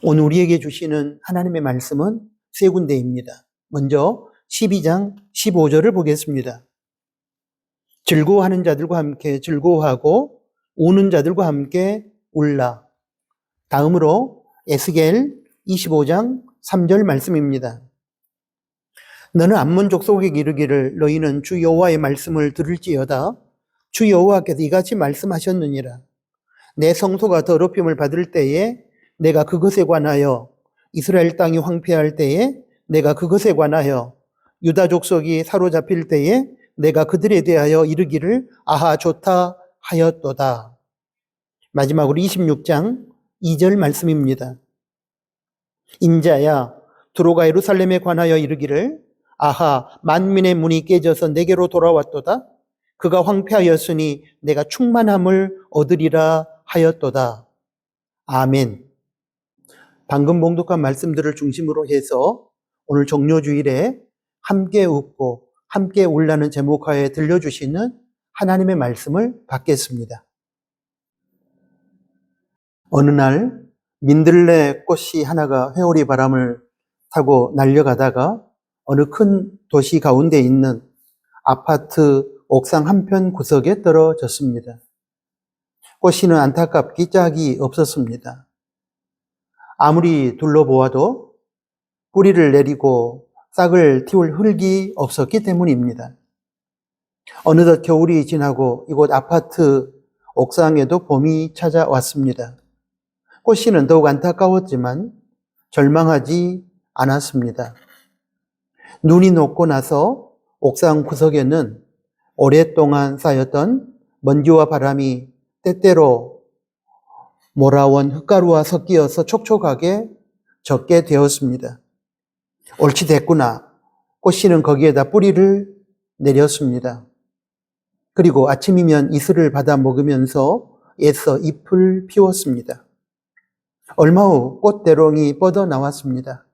오늘 우리에게 주시는 하나님의 말씀은 세 군데입니다. 먼저 12장 15절을 보겠습니다. 즐거워하는 자들과 함께 즐거워하고 우는 자들과 함께 울라. 다음으로 에스겔 25장 3절 말씀입니다. 너는 암몬 족속에게 이르기를 너희는 주 여호와의 말씀을 들을지어다. 주 여호와께서 이같이 말씀하셨느니라. 내 성소가 더럽힘을 받을 때에 내가 그것에 관하여 이스라엘 땅이 황폐할 때에 내가 그것에 관하여 유다 족속이 사로잡힐 때에 내가 그들에 대하여 이르기를 아하 좋다 하였도다. 마지막으로 26장 2절 말씀입니다. 인자야 두로가 예루살렘에 관하여 이르기를 아하 만민의 문이 깨져서 내게로 돌아왔도다. 그가 황폐하였으니 내가 충만함을 얻으리라 하였도다. 아멘. 방금 봉독한 말씀들을 중심으로 해서 오늘 종료주일에 함께 웃고 함께 울라는 제목하에 들려주시는 하나님의 말씀을 받겠습니다. 어느 날 민들레 꽃이 하나가 회오리 바람을 타고 날려가다가 어느 큰 도시 가운데 있는 아파트 옥상 한편 구석에 떨어졌습니다. 꽃이는 안타깝기 짝이 없었습니다. 아무리 둘러보아도 뿌리를 내리고 싹을 틔울 흙이 없었기 때문입니다. 어느덧 겨울이 지나고 이곳 아파트 옥상에도 봄이 찾아왔습니다. 꽃이는 더욱 안타까웠지만 절망하지 않았습니다. 눈이 녹고 나서 옥상 구석에는 오랫동안 쌓였던 먼지와 바람이 때때로 몰아온 흙가루와 섞여서 촉촉하게 젖게 되었습니다. 옳지 됐구나. 꽃씨는 거기에다 뿌리를 내렸습니다. 그리고 아침이면 이슬을 받아 먹으면서 애써 잎을 피웠습니다. 얼마 후 꽃대롱이 뻗어나왔습니다.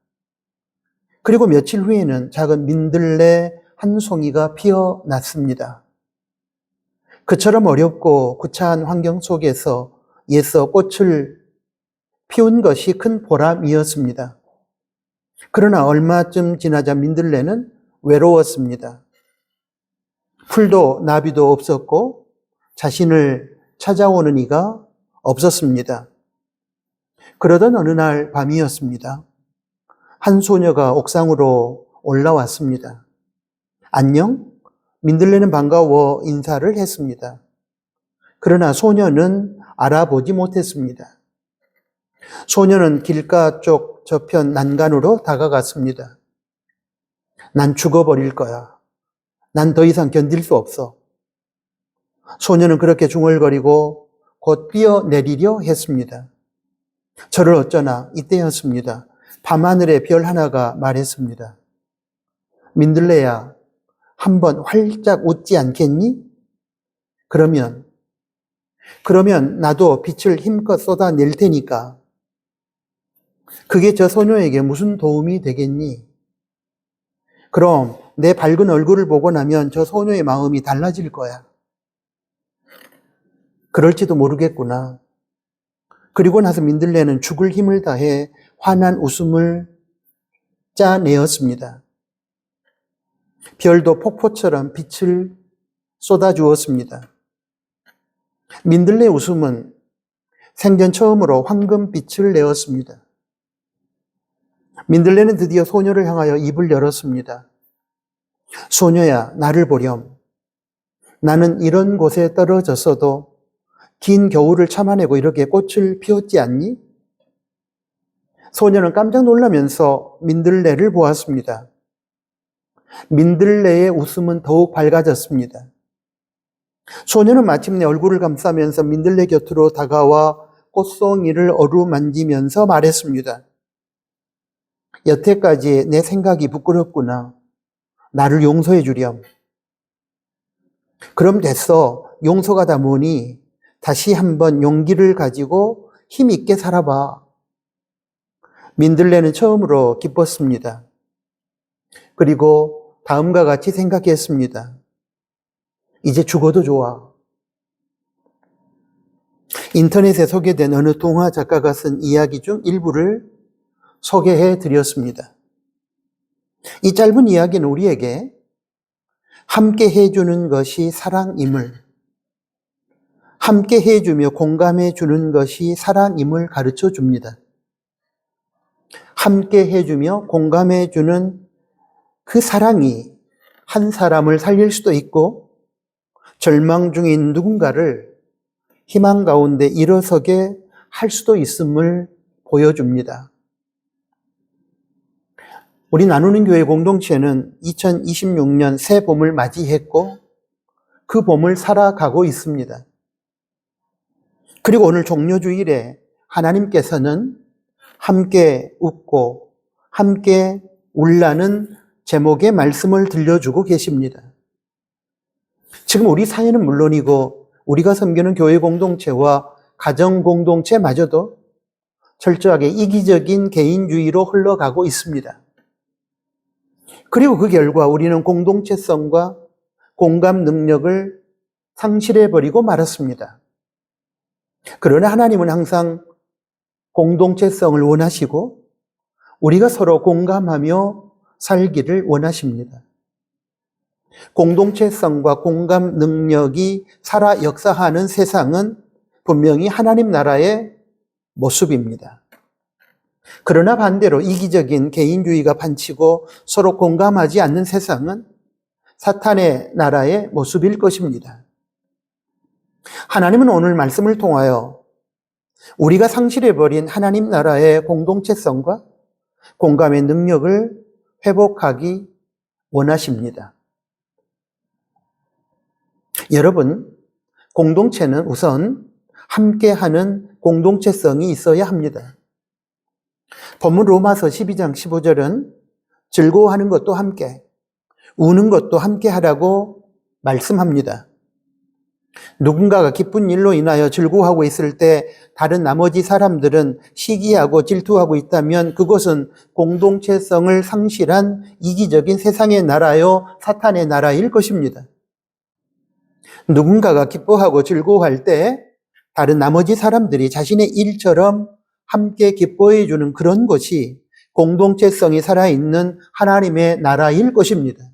그리고 며칠 후에는 작은 민들레 한 송이가 피어났습니다. 그처럼 어렵고 구차한 환경 속에서 애써 꽃을 피운 것이 큰 보람이었습니다. 그러나 얼마쯤 지나자 민들레는 외로웠습니다. 풀도 나비도 없었고 자신을 찾아오는 이가 없었습니다. 그러던 어느 날 밤이었습니다. 한 소녀가 옥상으로 올라왔습니다. 안녕? 민들레는 반가워 인사를 했습니다. 그러나 소녀는 알아보지 못했습니다. 소녀는 길가 쪽 저편 난간으로 다가갔습니다. 난 죽어버릴 거야. 난 더 이상 견딜 수 없어. 소녀는 그렇게 중얼거리고 곧 뛰어내리려 했습니다. 저를 어쩌나 이때였습니다. 밤하늘의 별 하나가 말했습니다. 민들레야, 한번 활짝 웃지 않겠니? 그러면 나도 빛을 힘껏 쏟아낼 테니까. 그게 저 소녀에게 무슨 도움이 되겠니? 그럼 내 밝은 얼굴을 보고 나면 저 소녀의 마음이 달라질 거야. 그럴지도 모르겠구나. 그리고 나서 민들레는 죽을 힘을 다해 환한 웃음을 짜내었습니다. 별도 폭포처럼 빛을 쏟아주었습니다. 민들레의 웃음은 생전 처음으로 황금빛을 내었습니다. 민들레는 드디어 소녀를 향하여 입을 열었습니다. 소녀야, 나를 보렴. 나는 이런 곳에 떨어졌어도 긴 겨울을 참아내고 이렇게 꽃을 피웠지 않니? 소녀는 깜짝 놀라면서 민들레를 보았습니다. 민들레의 웃음은 더욱 밝아졌습니다. 소녀는 마침내 얼굴을 감싸면서 민들레 곁으로 다가와 꽃송이를 어루만지면서 말했습니다. 여태까지 내 생각이 부끄럽구나. 나를 용서해 주렴. 그럼 됐어. 용서가 다 뭐니? 다시 한번 용기를 가지고 힘 있게 살아봐. 민들레는 처음으로 기뻤습니다. 그리고 다음과 같이 생각했습니다. 이제 죽어도 좋아. 인터넷에 소개된 어느 동화 작가가 쓴 이야기 중 일부를 소개해 드렸습니다. 이 짧은 이야기는 우리에게 함께 해주는 것이 사랑임을, 함께 해주며 공감해 주는 것이 사랑임을 가르쳐 줍니다. 함께 해주며 공감해 주는 그 사랑이 한 사람을 살릴 수도 있고 절망 중인 누군가를 희망 가운데 일어서게 할 수도 있음을 보여줍니다. 우리 나누는 교회 공동체는 2026년 새 봄을 맞이했고 그 봄을 살아가고 있습니다. 그리고 오늘 종료주일에 하나님께서는 함께 웃고 함께 울라는 제목의 말씀을 들려주고 계십니다. 지금 우리 사회는 물론이고 우리가 섬기는 교회 공동체와 가정 공동체마저도 철저하게 이기적인 개인주의로 흘러가고 있습니다. 그리고 그 결과 우리는 공동체성과 공감 능력을 상실해버리고 말았습니다. 그러나 하나님은 항상 공동체성을 원하시고 우리가 서로 공감하며 살기를 원하십니다. 공동체성과 공감 능력이 살아 역사하는 세상은 분명히 하나님 나라의 모습입니다. 그러나 반대로 이기적인 개인주의가 판치고 서로 공감하지 않는 세상은 사탄의 나라의 모습일 것입니다. 하나님은 오늘 말씀을 통하여 우리가 상실해버린 하나님 나라의 공동체성과 공감의 능력을 회복하기 원하십니다. 여러분, 공동체는 우선 함께하는 공동체성이 있어야 합니다. 본문 로마서 12장 15절은 즐거워하는 것도 함께, 우는 것도 함께 하라고 말씀합니다. 누군가가 기쁜 일로 인하여 즐거워하고 있을 때 다른 나머지 사람들은 시기하고 질투하고 있다면 그것은 공동체성을 상실한 이기적인 세상의 나라요 사탄의 나라일 것입니다. 누군가가 기뻐하고 즐거워할 때 다른 나머지 사람들이 자신의 일처럼 함께 기뻐해 주는 그런 것이 공동체성이 살아있는 하나님의 나라일 것입니다.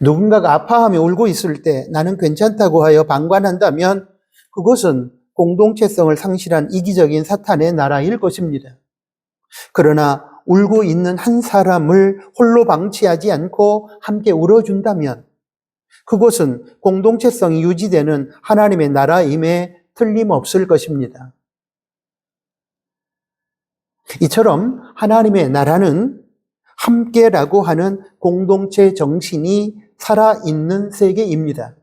누군가가 아파하며 울고 있을 때 나는 괜찮다고 하여 방관한다면 그것은 공동체성을 상실한 이기적인 사탄의 나라일 것입니다. 그러나 울고 있는 한 사람을 홀로 방치하지 않고 함께 울어준다면 그것은 공동체성이 유지되는 하나님의 나라임에 틀림없을 것입니다. 이처럼 하나님의 나라는 함께라고 하는 공동체 정신이 살아있는 세계입니다.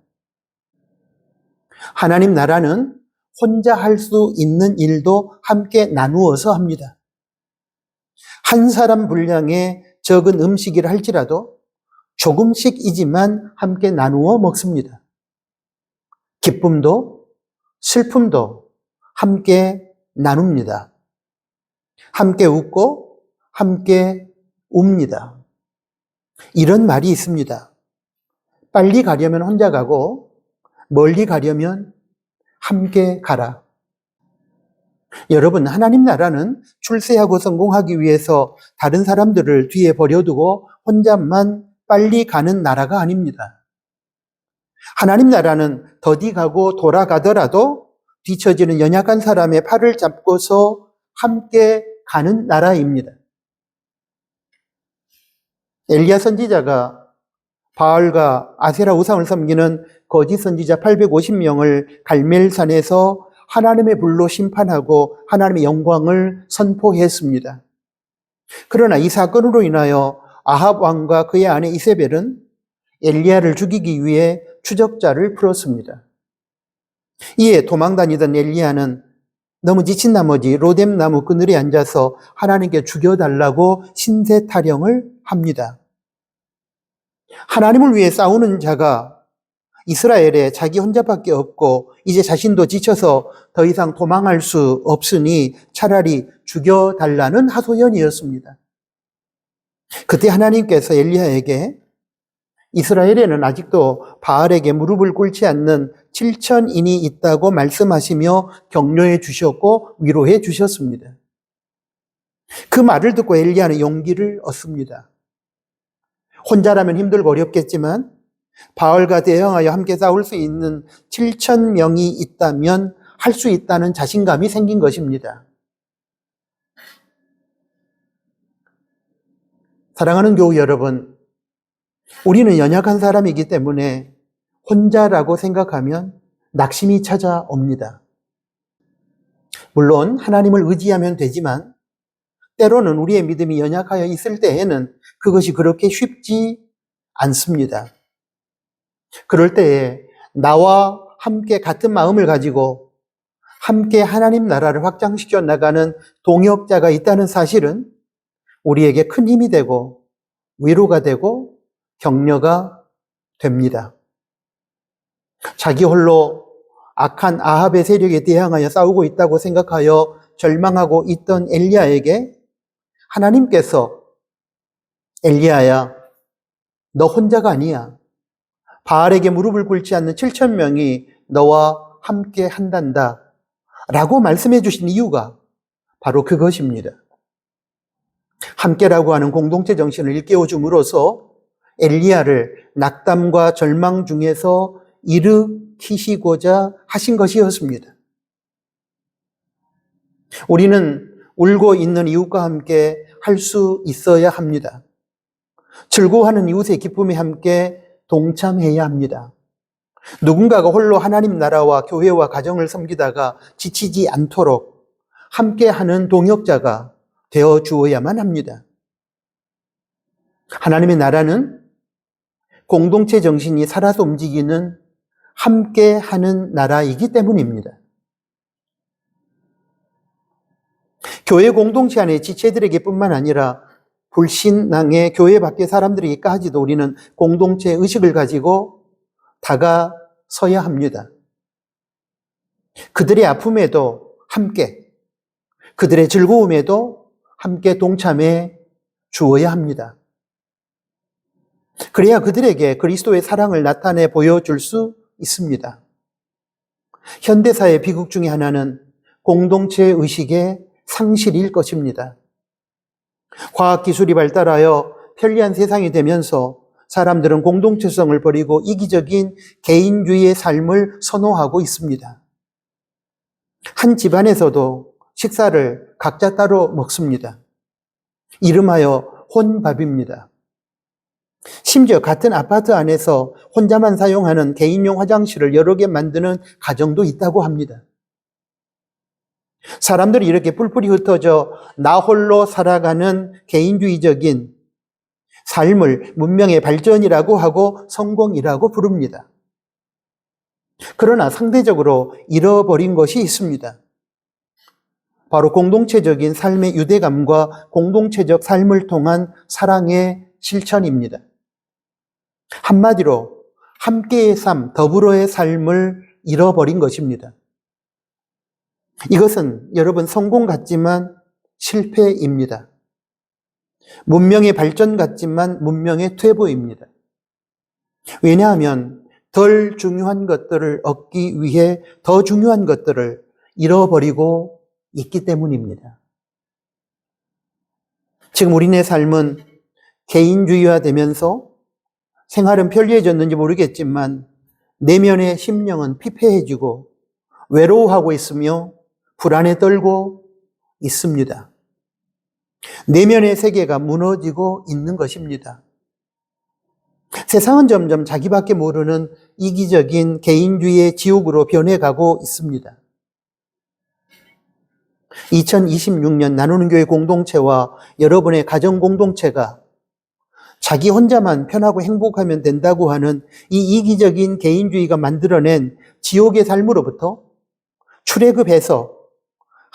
하나님 나라는 혼자 할 수 있는 일도 함께 나누어서 합니다. 한 사람 분량의 적은 음식이라 할지라도 조금씩이지만 함께 나누어 먹습니다. 기쁨도 슬픔도 함께 나눕니다. 함께 웃고 함께 웁니다. 이런 말이 있습니다. 빨리 가려면 혼자 가고 멀리 가려면 함께 가라. 여러분, 하나님 나라는 출세하고 성공하기 위해서 다른 사람들을 뒤에 버려두고 혼자만 빨리 가는 나라가 아닙니다. 하나님 나라는 더디 가고 돌아가더라도 뒤처지는 연약한 사람의 팔을 잡고서 함께 가는 나라입니다. 엘리야 선지자가 바알과 아세라 우상을 섬기는 거짓 선지자 850명을 갈멜산에서 하나님의 불로 심판하고 하나님의 영광을 선포했습니다. 그러나 이 사건으로 인하여 아합 왕과 그의 아내 이세벨은 엘리야를 죽이기 위해 추적자를 풀었습니다. 이에 도망다니던 엘리야는 너무 지친 나머지 로뎀 나무 그늘에 앉아서 하나님께 죽여달라고 신세 타령을 합니다. 하나님을 위해 싸우는 자가 이스라엘에 자기 혼자밖에 없고 이제 자신도 지쳐서 더 이상 도망할 수 없으니 차라리 죽여달라는 하소연이었습니다. 그때 하나님께서 엘리야에게 이스라엘에는 아직도 바알에게 무릎을 꿇지 않는 7,000인이 있다고 말씀하시며 격려해 주셨고 위로해 주셨습니다. 그 말을 듣고 엘리야는 용기를 얻습니다. 혼자라면 힘들고 어렵겠지만 바알과 대항하여 함께 싸울 수 있는 7천 명이 있다면 할 수 있다는 자신감이 생긴 것입니다. 사랑하는 교우 여러분, 우리는 연약한 사람이기 때문에 혼자라고 생각하면 낙심이 찾아옵니다. 물론 하나님을 의지하면 되지만 때로는 우리의 믿음이 연약하여 있을 때에는 그것이 그렇게 쉽지 않습니다. 그럴 때에 나와 함께 같은 마음을 가지고 함께 하나님 나라를 확장시켜 나가는 동역자가 있다는 사실은 우리에게 큰 힘이 되고 위로가 되고 격려가 됩니다. 자기 홀로 악한 아합의 세력에 대항하여 싸우고 있다고 생각하여 절망하고 있던 엘리야에게 하나님께서 엘리야야, 너 혼자가 아니야. 바알에게 무릎을 꿇지 않는 7천 명이 너와 함께 한단다 라고 말씀해 주신 이유가 바로 그것입니다. 함께라고 하는 공동체 정신을 일깨워 줌으로써 엘리야를 낙담과 절망 중에서 일으키시고자 하신 것이었습니다. 우리는 울고 있는 이웃과 함께 할 수 있어야 합니다. 즐거워하는 이웃의 기쁨에 함께 동참해야 합니다. 누군가가 홀로 하나님 나라와 교회와 가정을 섬기다가 지치지 않도록 함께하는 동역자가 되어 주어야만 합니다. 하나님의 나라는 공동체 정신이 살아서 움직이는 함께하는 나라이기 때문입니다. 교회 공동체 안에 지체들에게 뿐만 아니라 불신앙의 교회 밖의 사람들에게까지도 우리는 공동체 의식을 가지고 다가서야 합니다. 그들의 아픔에도 함께, 그들의 즐거움에도 함께 동참해 주어야 합니다. 그래야 그들에게 그리스도의 사랑을 나타내 보여줄 수 있습니다. 현대사의 비극 중에 하나는 공동체 의식의 상실일 것입니다. 과학기술이 발달하여 편리한 세상이 되면서 사람들은 공동체성을 버리고 이기적인 개인주의의 삶을 선호하고 있습니다. 한 집안에서도 식사를 각자 따로 먹습니다. 이름하여 혼밥입니다. 심지어 같은 아파트 안에서 혼자만 사용하는 개인용 화장실을 여러 개 만드는 가정도 있다고 합니다. 사람들이 이렇게 뿔뿔이 흩어져 나 홀로 살아가는 개인주의적인 삶을 문명의 발전이라고 하고 성공이라고 부릅니다. 그러나 상대적으로 잃어버린 것이 있습니다. 바로 공동체적인 삶의 유대감과 공동체적 삶을 통한 사랑의 실천입니다. 한마디로 함께의 삶, 더불어의 삶을 잃어버린 것입니다. 이것은 여러분 성공 같지만 실패입니다. 문명의 발전 같지만 문명의 퇴보입니다. 왜냐하면 덜 중요한 것들을 얻기 위해 더 중요한 것들을 잃어버리고 있기 때문입니다. 지금 우리네 삶은 개인주의화되면서 생활은 편리해졌는지 모르겠지만 내면의 심령은 피폐해지고 외로워하고 있으며 불안에 떨고 있습니다. 내면의 세계가 무너지고 있는 것입니다. 세상은 점점 자기밖에 모르는 이기적인 개인주의의 지옥으로 변해가고 있습니다. 2026년 나누는 교회 공동체와 여러분의 가정 공동체가 자기 혼자만 편하고 행복하면 된다고 하는 이 이기적인 개인주의가 만들어낸 지옥의 삶으로부터 출애굽해서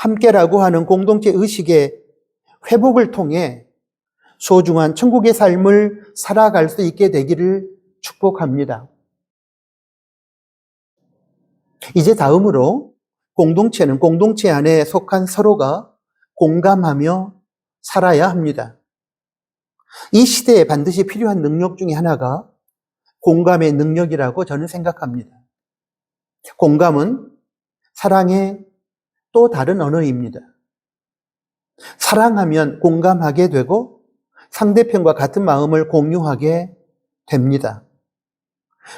함께라고 하는 공동체 의식의 회복을 통해 소중한 천국의 삶을 살아갈 수 있게 되기를 축복합니다. 이제 다음으로 공동체는 공동체 안에 속한 서로가 공감하며 살아야 합니다. 이 시대에 반드시 필요한 능력 중에 하나가 공감의 능력이라고 저는 생각합니다. 공감은 사랑의 또 다른 언어입니다. 사랑하면 공감하게 되고 상대편과 같은 마음을 공유하게 됩니다.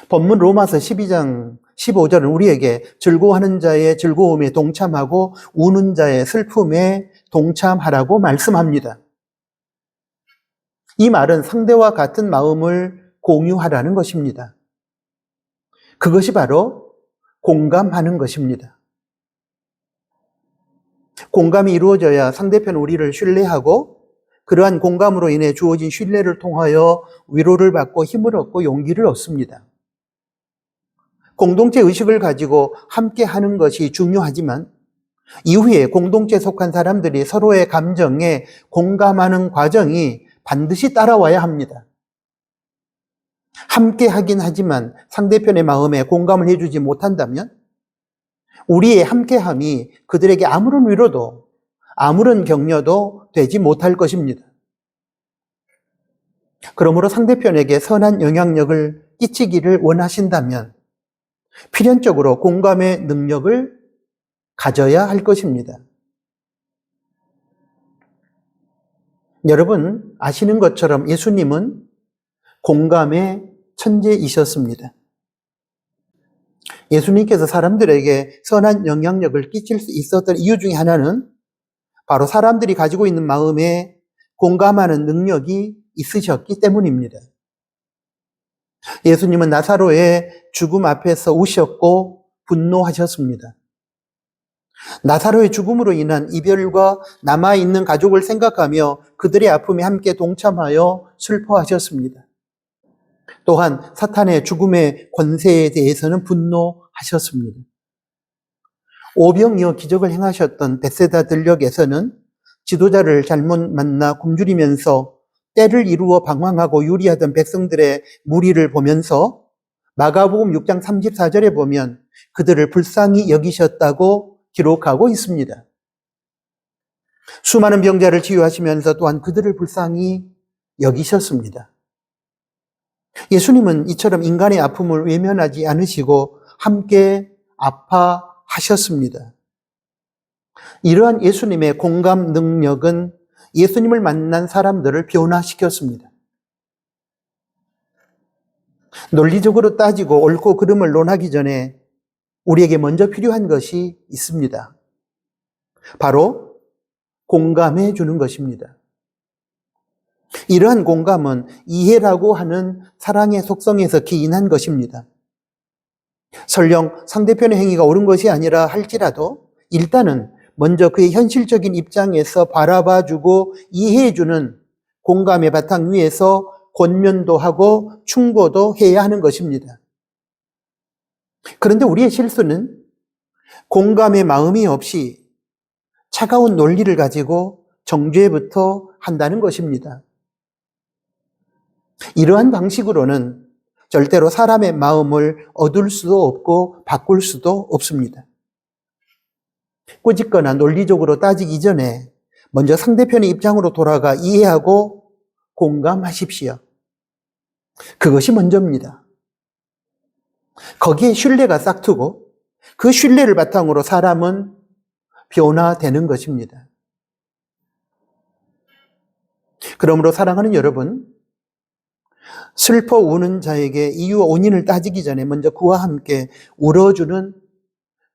본문 로마서 12장 15절은 우리에게 즐거워하는 자의 즐거움에 동참하고 우는 자의 슬픔에 동참하라고 말씀합니다. 이 말은 상대와 같은 마음을 공유하라는 것입니다. 그것이 바로 공감하는 것입니다. 공감이 이루어져야 상대편 우리를 신뢰하고 그러한 공감으로 인해 주어진 신뢰를 통하여 위로를 받고 힘을 얻고 용기를 얻습니다. 공동체 의식을 가지고 함께 하는 것이 중요하지만 이후에 공동체에 속한 사람들이 서로의 감정에 공감하는 과정이 반드시 따라와야 합니다. 함께 하긴 하지만 상대편의 마음에 공감을 해주지 못한다면 우리의 함께함이 그들에게 아무런 위로도 아무런 격려도 되지 못할 것입니다. 그러므로 상대편에게 선한 영향력을 끼치기를 원하신다면 필연적으로 공감의 능력을 가져야 할 것입니다. 여러분 아시는 것처럼 예수님은 공감의 천재이셨습니다. 예수님께서 사람들에게 선한 영향력을 끼칠 수 있었던 이유 중에 하나는 바로 사람들이 가지고 있는 마음에 공감하는 능력이 있으셨기 때문입니다. 예수님은 나사로의 죽음 앞에서 우셨고 분노하셨습니다. 나사로의 죽음으로 인한 이별과 남아있는 가족을 생각하며 그들의 아픔에 함께 동참하여 슬퍼하셨습니다. 또한 사탄의 죽음의 권세에 대해서는 분노하셨습니다. 오병이어 기적을 행하셨던 벳세다 들녘에서는 지도자를 잘못 만나 굶주리면서 때를 이루어 방황하고 유리하던 백성들의 무리를 보면서 마가복음 6장 34절에 보면 그들을 불쌍히 여기셨다고 기록하고 있습니다. 수많은 병자를 치유하시면서 또한 그들을 불쌍히 여기셨습니다. 예수님은 이처럼 인간의 아픔을 외면하지 않으시고 함께 아파하셨습니다. 이러한 예수님의 공감 능력은 예수님을 만난 사람들을 변화시켰습니다. 논리적으로 따지고 옳고 그름을 논하기 전에 우리에게 먼저 필요한 것이 있습니다. 바로 공감해 주는 것입니다. 이러한 공감은 이해라고 하는 사랑의 속성에서 기인한 것입니다. 설령 상대편의 행위가 옳은 것이 아니라 할지라도 일단은 먼저 그의 현실적인 입장에서 바라봐주고 이해해주는 공감의 바탕 위에서 권면도 하고 충고도 해야 하는 것입니다. 그런데 우리의 실수는 공감의 마음이 없이 차가운 논리를 가지고 정죄부터 한다는 것입니다. 이러한 방식으로는 절대로 사람의 마음을 얻을 수도 없고 바꿀 수도 없습니다. 꾸짖거나 논리적으로 따지기 전에 먼저 상대편의 입장으로 돌아가 이해하고 공감하십시오. 그것이 먼저입니다. 거기에 신뢰가 싹트고 그 신뢰를 바탕으로 사람은 변화되는 것입니다. 그러므로 사랑하는 여러분, 슬퍼 우는 자에게 이유와 원인을 따지기 전에 먼저 그와 함께 울어주는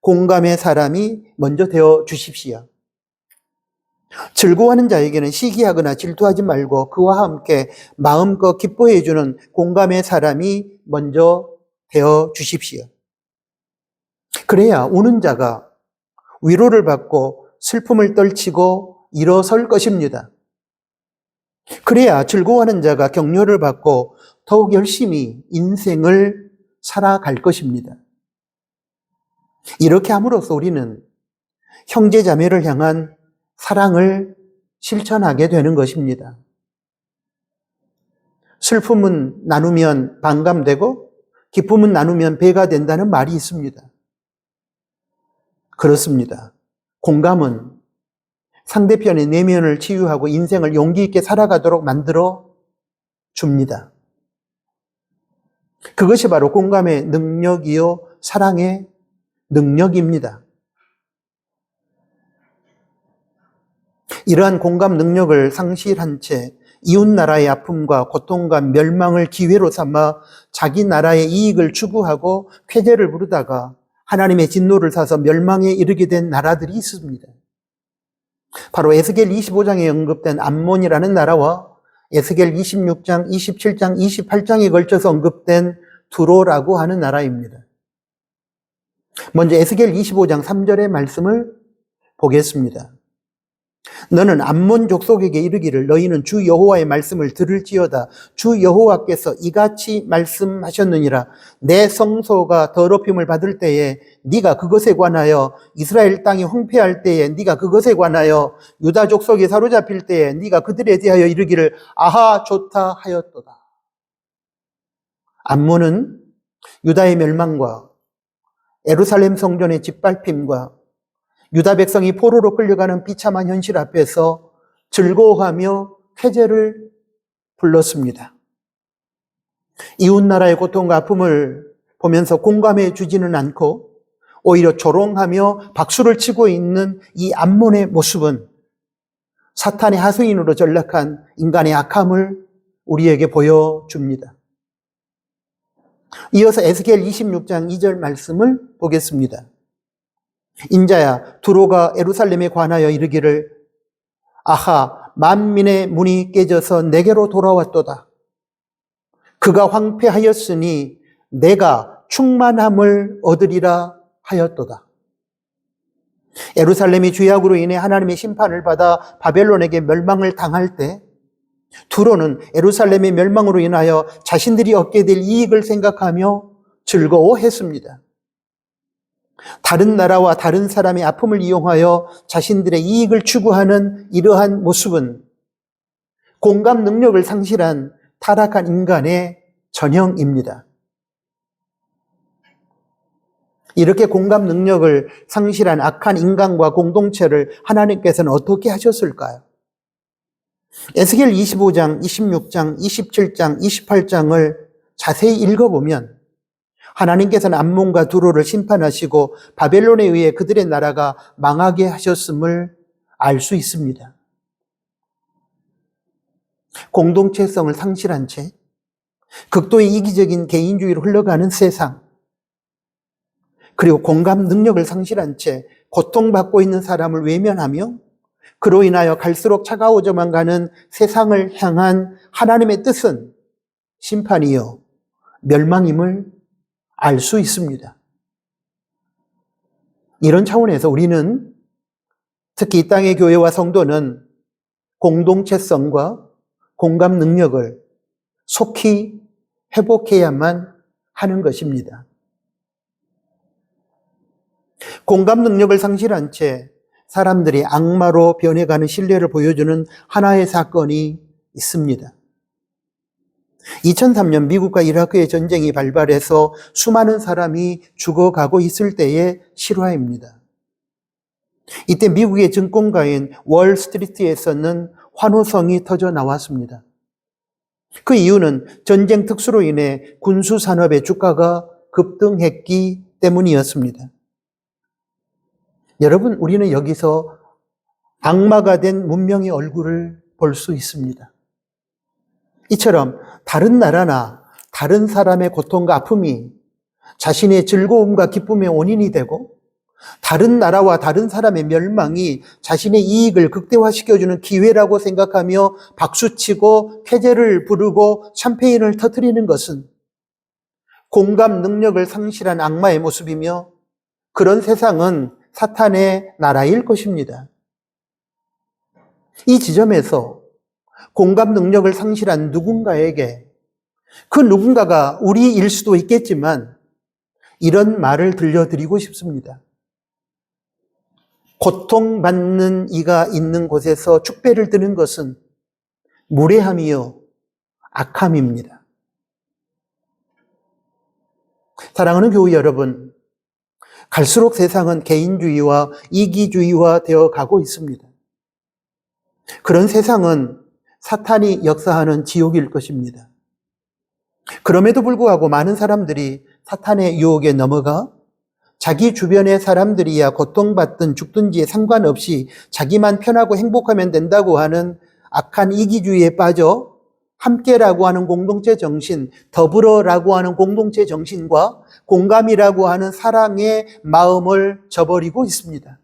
공감의 사람이 먼저 되어 주십시오. 즐거워하는 자에게는 시기하거나 질투하지 말고 그와 함께 마음껏 기뻐해 주는 공감의 사람이 먼저 되어 주십시오. 그래야 우는 자가 위로를 받고 슬픔을 떨치고 일어설 것입니다. 그래야 즐거워하는 자가 격려를 받고 더욱 열심히 인생을 살아갈 것입니다. 이렇게 함으로써 우리는 형제 자매를 향한 사랑을 실천하게 되는 것입니다. 슬픔은 나누면 반감되고 기쁨은 나누면 배가 된다는 말이 있습니다. 그렇습니다. 공감은 상대편의 내면을 치유하고 인생을 용기 있게 살아가도록 만들어 줍니다. 그것이 바로 공감의 능력이요 사랑의 능력입니다. 이러한 공감 능력을 상실한 채 이웃 나라의 아픔과 고통과 멸망을 기회로 삼아 자기 나라의 이익을 추구하고 쾌재를 부르다가 하나님의 진노를 사서 멸망에 이르게 된 나라들이 있습니다. 바로 에스겔 25장에 언급된 암몬이라는 나라와 에스겔 26장, 27장, 28장에 걸쳐서 언급된 두로라고 하는 나라입니다. 먼저 에스겔 25장 3절의 말씀을 보겠습니다. 너는 암몬 족속에게 이르기를 너희는 주 여호와의 말씀을 들을지어다. 주 여호와께서 이같이 말씀하셨느니라. 내 성소가 더럽힘을 받을 때에 네가 그것에 관하여 이스라엘 땅이 황폐할 때에 네가 그것에 관하여 유다 족속이 사로잡힐 때에 네가 그들에 대하여 이르기를 아하 좋다 하였도다. 암몬은 유다의 멸망과 예루살렘 성전의 짓밟힘과 유다 백성이 포로로 끌려가는 비참한 현실 앞에서 즐거워하며 쾌재를 불렀습니다. 이웃 나라의 고통과 아픔을 보면서 공감해 주지는 않고 오히려 조롱하며 박수를 치고 있는 이 암몬의 모습은 사탄의 하수인으로 전락한 인간의 악함을 우리에게 보여줍니다. 이어서 에스겔 26장 2절 말씀을 보겠습니다. 인자야 두로가 예루살렘에 관하여 이르기를 아하 만민의 문이 깨져서 내게로 돌아왔도다. 그가 황폐하였으니 내가 충만함을 얻으리라 하였도다. 예루살렘이 죄악으로 인해 하나님의 심판을 받아 바벨론에게 멸망을 당할 때 두로는 예루살렘의 멸망으로 인하여 자신들이 얻게 될 이익을 생각하며 즐거워했습니다. 다른 나라와 다른 사람의 아픔을 이용하여 자신들의 이익을 추구하는 이러한 모습은 공감 능력을 상실한 타락한 인간의 전형입니다. 이렇게 공감 능력을 상실한 악한 인간과 공동체를 하나님께서는 어떻게 하셨을까요? 에스겔 25장, 26장, 27장, 28장을 자세히 읽어보면 하나님께서는 암몬과 두로를 심판하시고 바벨론에 의해 그들의 나라가 망하게 하셨음을 알 수 있습니다. 공동체성을 상실한 채 극도의 이기적인 개인주의로 흘러가는 세상, 그리고 공감 능력을 상실한 채 고통받고 있는 사람을 외면하며 그로 인하여 갈수록 차가워져만 가는 세상을 향한 하나님의 뜻은 심판이요 멸망임을 알 수 있습니다. 이런 차원에서 우리는 특히 이 땅의 교회와 성도는 공동체성과 공감 능력을 속히 회복해야만 하는 것입니다. 공감 능력을 상실한 채 사람들이 악마로 변해가는 신뢰를 보여주는 하나의 사건이 있습니다. 2003년 미국과 이라크의 전쟁이 발발해서 수많은 사람이 죽어가고 있을 때의 실화입니다. 이때 미국의 증권가인 월스트리트에서는 환호성이 터져 나왔습니다. 그 이유는 전쟁 특수로 인해 군수산업의 주가가 급등했기 때문이었습니다. 여러분, 우리는 여기서 악마가 된 문명의 얼굴을 볼 수 있습니다. 이처럼 다른 나라나 다른 사람의 고통과 아픔이 자신의 즐거움과 기쁨의 원인이 되고 다른 나라와 다른 사람의 멸망이 자신의 이익을 극대화시켜주는 기회라고 생각하며 박수치고 쾌재를 부르고 샴페인을 터뜨리는 것은 공감 능력을 상실한 악마의 모습이며 그런 세상은 사탄의 나라일 것입니다. 이 지점에서 공감 능력을 상실한 누군가에게 그 누군가가 우리일 수도 있겠지만 이런 말을 들려드리고 싶습니다. 고통받는 이가 있는 곳에서 축배를 드는 것은 무례함이요 악함입니다. 사랑하는 교회 여러분, 갈수록 세상은 개인주의와 이기주의화 되어 가고 있습니다. 그런 세상은 사탄이 역사하는 지옥일 것입니다. 그럼에도 불구하고 많은 사람들이 사탄의 유혹에 넘어가 자기 주변의 사람들이야 고통받든 죽든지에 상관없이 자기만 편하고 행복하면 된다고 하는 악한 이기주의에 빠져 함께라고 하는 공동체 정신, 더불어라고 하는 공동체 정신과 공감이라고 하는 사랑의 마음을 저버리고 있습니다.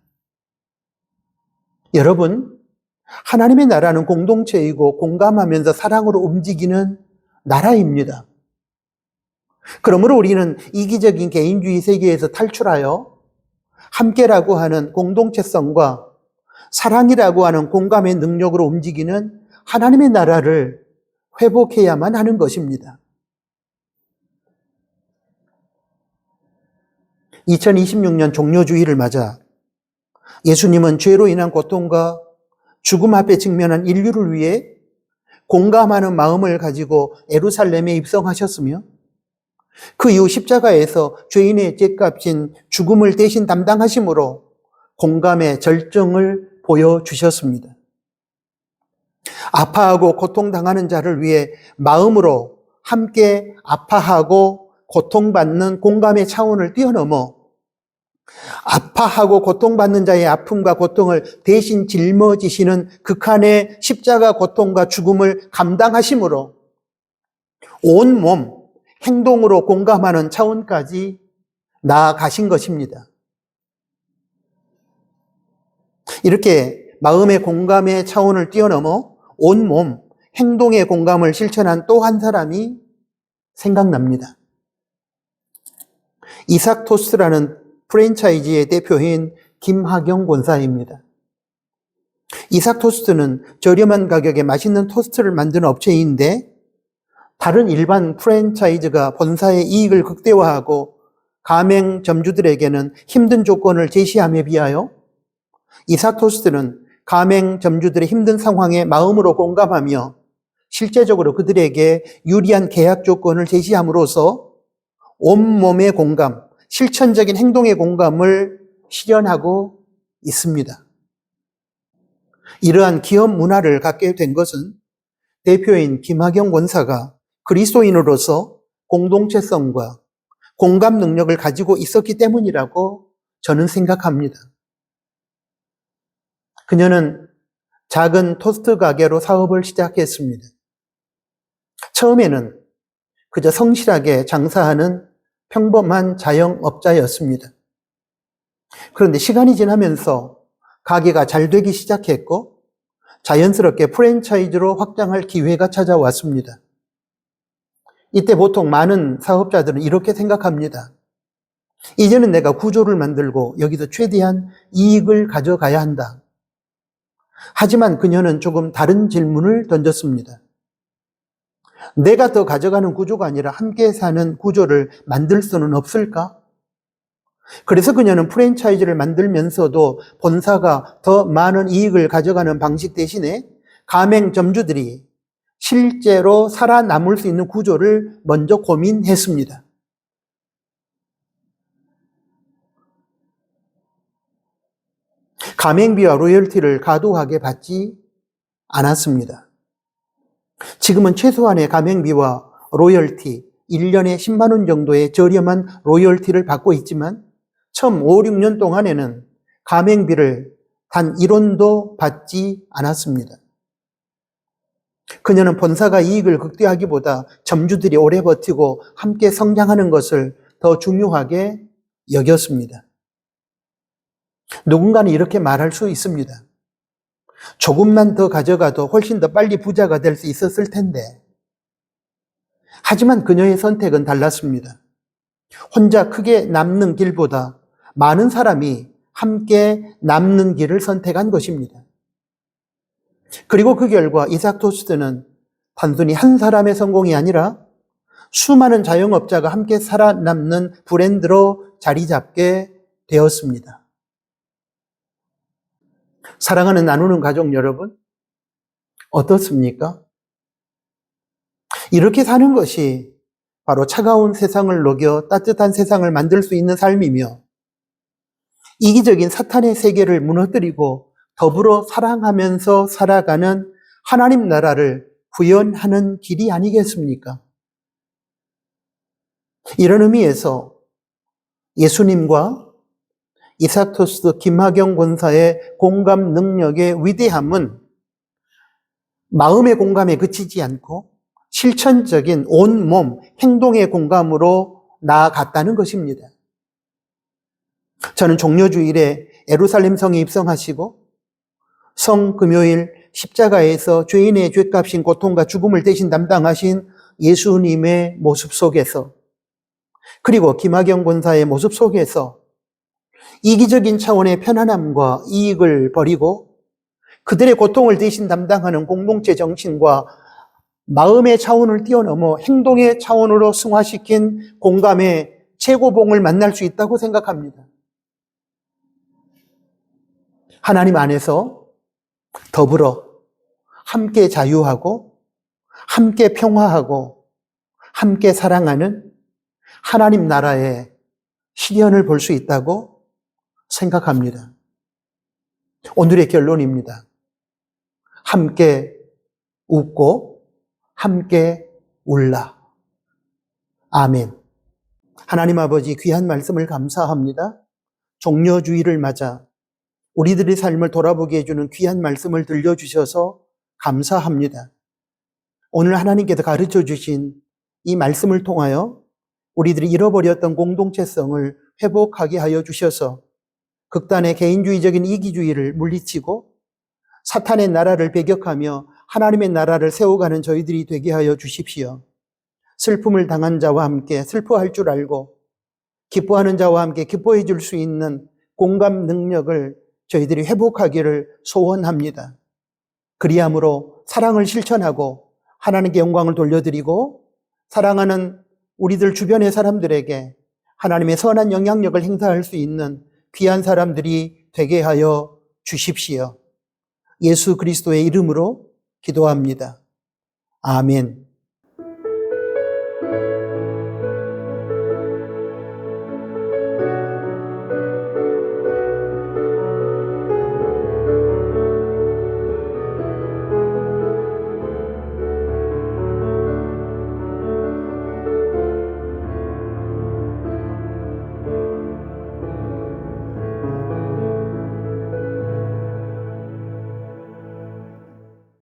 여러분, 하나님의 나라는 공동체이고 공감하면서 사랑으로 움직이는 나라입니다. 그러므로 우리는 이기적인 개인주의 세계에서 탈출하여 함께라고 하는 공동체성과 사랑이라고 하는 공감의 능력으로 움직이는 하나님의 나라를 회복해야만 하는 것입니다. 2026년 종료주의를 맞아 예수님은 죄로 인한 고통과 죽음 앞에 직면한 인류를 위해 공감하는 마음을 가지고 예루살렘에 입성하셨으며 그 이후 십자가에서 죄인의 죄값인 죽음을 대신 담당하심으로 공감의 절정을 보여주셨습니다. 아파하고 고통당하는 자를 위해 마음으로 함께 아파하고 고통받는 공감의 차원을 뛰어넘어 아파하고 고통받는 자의 아픔과 고통을 대신 짊어지시는 극한의 십자가 고통과 죽음을 감당하심으로 온몸 행동으로 공감하는 차원까지 나아가신 것입니다. 이렇게 마음의 공감의 차원을 뛰어넘어 온몸 행동의 공감을 실천한 또 한 사람이 생각납니다. 이삭 토스트라는 프랜차이즈의 대표인 김하경 권사입니다. 이삭 토스트는 저렴한 가격에 맛있는 토스트를 만드는 업체인데 다른 일반 프랜차이즈가 본사의 이익을 극대화하고 가맹점주들에게는 힘든 조건을 제시함에 비하여 이삭 토스트는 가맹점주들의 힘든 상황에 마음으로 공감하며 실제적으로 그들에게 유리한 계약 조건을 제시함으로써 온몸의 공감, 실천적인 행동의 공감을 실현하고 있습니다. 이러한 기업 문화를 갖게 된 것은 대표인 김하경 원사가 그리스도인으로서 공동체성과 공감 능력을 가지고 있었기 때문이라고 저는 생각합니다. 그녀는 작은 토스트 가게로 사업을 시작했습니다. 처음에는 그저 성실하게 장사하는 평범한 자영업자였습니다. 그런데 시간이 지나면서 가게가 잘 되기 시작했고 자연스럽게 프랜차이즈로 확장할 기회가 찾아왔습니다. 이때 보통 많은 사업자들은 이렇게 생각합니다. 이제는 내가 구조를 만들고 여기서 최대한 이익을 가져가야 한다. 하지만 그녀는 조금 다른 질문을 던졌습니다. 내가 더 가져가는 구조가 아니라 함께 사는 구조를 만들 수는 없을까? 그래서 그녀는 프랜차이즈를 만들면서도 본사가 더 많은 이익을 가져가는 방식 대신에 가맹점주들이 실제로 살아남을 수 있는 구조를 먼저 고민했습니다. 가맹비와 로열티를 과도하게 받지 않았습니다. 지금은 최소한의 가맹비와 로열티, 1년에 10만 원 정도의 저렴한 로열티를 받고 있지만 처음 5, 6년 동안에는 가맹비를 단 1원도 받지 않았습니다. 그녀는 본사가 이익을 극대화하기보다 점주들이 오래 버티고 함께 성장하는 것을 더 중요하게 여겼습니다. 누군가는 이렇게 말할 수 있습니다. 조금만 더 가져가도 훨씬 더 빨리 부자가 될 수 있었을 텐데. 하지만 그녀의 선택은 달랐습니다. 혼자 크게 남는 길보다 많은 사람이 함께 남는 길을 선택한 것입니다. 그리고 그 결과 이삭 토스트는 단순히 한 사람의 성공이 아니라 수많은 자영업자가 함께 살아남는 브랜드로 자리 잡게 되었습니다. 사랑하는 나누는 가족 여러분, 어떻습니까? 이렇게 사는 것이 바로 차가운 세상을 녹여 따뜻한 세상을 만들 수 있는 삶이며 이기적인 사탄의 세계를 무너뜨리고 더불어 사랑하면서 살아가는 하나님 나라를 구현하는 길이 아니겠습니까? 이런 의미에서 예수님과 이삭토스 김학영 권사의 공감 능력의 위대함은 마음의 공감에 그치지 않고 실천적인 온몸 행동의 공감으로 나아갔다는 것입니다. 저는 종려주일에 예루살렘 성에 입성하시고 성금요일 십자가에서 죄인의 죄값인 고통과 죽음을 대신 담당하신 예수님의 모습 속에서, 그리고 김학영 권사의 모습 속에서 이기적인 차원의 편안함과 이익을 버리고 그들의 고통을 대신 담당하는 공동체 정신과 마음의 차원을 뛰어넘어 행동의 차원으로 승화시킨 공감의 최고봉을 만날 수 있다고 생각합니다. 하나님 안에서 더불어 함께 자유하고 함께 평화하고 함께 사랑하는 하나님 나라의 실현을 볼 수 있다고 생각합니다. 오늘의 결론입니다. 함께 웃고 함께 울라. 아멘. 하나님 아버지, 귀한 말씀을 감사합니다. 종려주의를 맞아 우리들의 삶을 돌아보게 해주는 귀한 말씀을 들려주셔서 감사합니다. 오늘 하나님께서 가르쳐 주신 이 말씀을 통하여 우리들이 잃어버렸던 공동체성을 회복하게 하여 주셔서 극단의 개인주의적인 이기주의를 물리치고 사탄의 나라를 배격하며 하나님의 나라를 세워가는 저희들이 되게 하여 주십시오. 슬픔을 당한 자와 함께 슬퍼할 줄 알고 기뻐하는 자와 함께 기뻐해 줄 수 있는 공감 능력을 저희들이 회복하기를 소원합니다. 그리함으로 사랑을 실천하고 하나님께 영광을 돌려드리고 사랑하는 우리들 주변의 사람들에게 하나님의 선한 영향력을 행사할 수 있는 귀한 사람들이 되게 하여 주십시오. 예수 그리스도의 이름으로 기도합니다. 아멘.